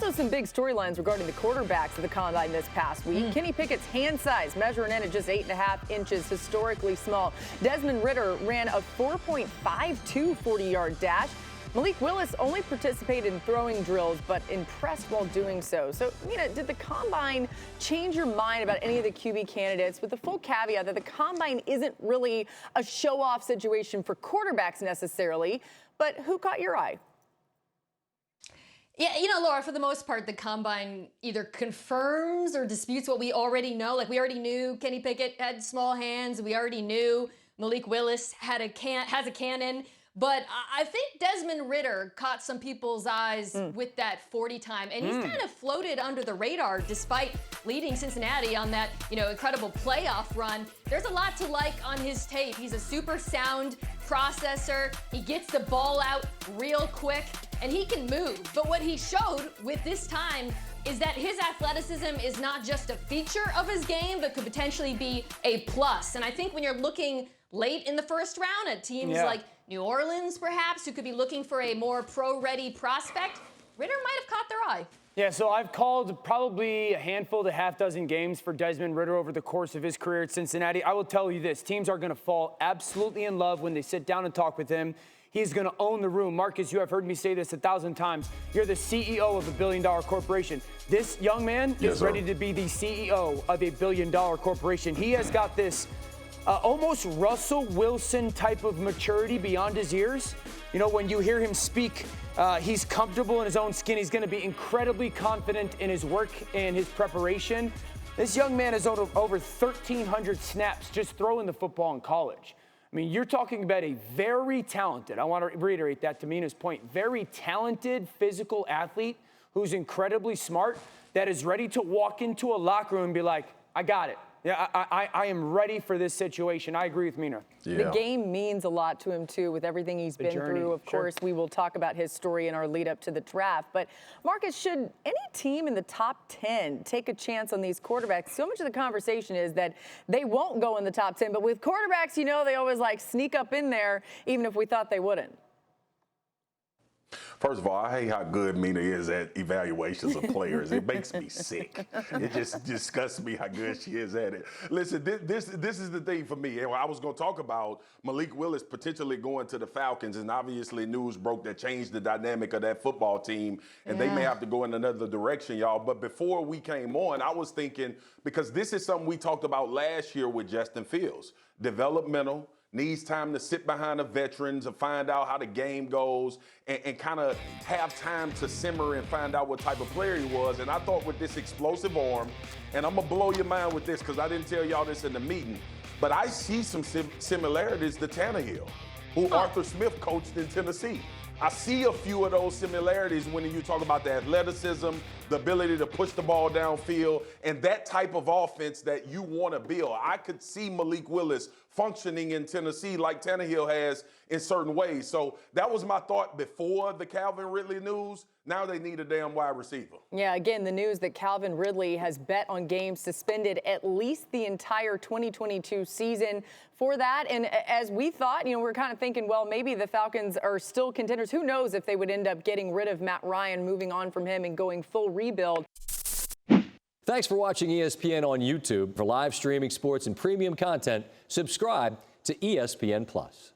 Also, some big storylines regarding the quarterbacks of the Combine this past week. Kenny Pickett's hand size measuring in at just 8.5 inches, historically small. Desmond Ridder ran a 4.52 40-yard dash. Malik Willis only participated in throwing drills, but impressed while doing so. So, Mina, did the Combine change your mind about any of the QB candidates, with the full caveat that the Combine isn't really a show-off situation for quarterbacks necessarily, but who caught your eye? Yeah, Laura, for the most part, the Combine either confirms or disputes what we already know. Like, we already knew Kenny Pickett had small hands. We already knew Malik Willis has a cannon. But I think Desmond Ridder caught some people's eyes with that 40 time. And he's kind of floated under the radar despite leading Cincinnati on that, incredible playoff run. There's a lot to like on his tape. He's a super sound processor. He gets the ball out real quick, and he can move. But what he showed with this time is that his athleticism is not just a feature of his game, but could potentially be a plus. And I think when you're looking late in the first round at teams like New Orleans, perhaps, who could be looking for a more pro-ready prospect, Ridder might have caught their eye. Yeah, so I've called probably a handful to half dozen games for Desmond Ridder over the course of his career at Cincinnati. I will tell you this, teams are going to fall absolutely in love when they sit down and talk with him. He's going to own the room. Marcus, you have heard me say this 1,000 times. You're the CEO of a billion-dollar corporation. This young man is ready to be the CEO of a billion-dollar corporation. He has got this almost Russell Wilson type of maturity beyond his years. When you hear him speak, he's comfortable in his own skin. He's going to be incredibly confident in his work and his preparation. This young man has over 1,300 snaps just throwing the football in college. I mean, you're talking about a very talented, I want to reiterate that to Mina's point, very talented physical athlete who's incredibly smart, that is ready to walk into a locker room and be like, I got it. Yeah, I am ready for this situation. I agree with Mina. Yeah. The game means a lot to him, too, with everything he's been through. Of course, we will talk about his story in our lead up to the draft. But, Marcus, should any team in the top 10 take a chance on these quarterbacks? So much of the conversation is that they won't go in the top 10. But with quarterbacks, they always sneak up in there, even if we thought they wouldn't. First of all, I hate how good Mina is at evaluations of players. It makes me sick. It just disgusts me how good she is at it. Listen, this is the thing for me. I was going to talk about Malik Willis potentially going to the Falcons, and obviously news broke that changed the dynamic of that football team, and they may have to go in another direction, y'all. But before we came on, I was thinking, because this is something we talked about last year with Justin Fields, developmental, needs time to sit behind the veterans and find out how the game goes and kind of have time to simmer and find out what type of player he was. And I thought with this explosive arm, and I'm going to blow your mind with this because I didn't tell y'all this in the meeting, but I see some similarities to Tannehill, who Arthur Smith coached in Tennessee. I see a few of those similarities when you talk about the athleticism, the ability to push the ball downfield, and that type of offense that you want to build. I could see Malik Willis functioning in Tennessee like Tannehill has in certain ways. So that was my thought before the Calvin Ridley news. Now they need a damn wide receiver. Yeah, again, the news that Calvin Ridley has bet on games suspended at least the entire 2022 season for that. And as we thought, we're kind of thinking, well, maybe the Falcons are still contenders. Who knows if they would end up getting rid of Matt Ryan, moving on from him and going full rebuild. Thanks for watching ESPN on YouTube. For live streaming sports and premium content, subscribe to ESPN+.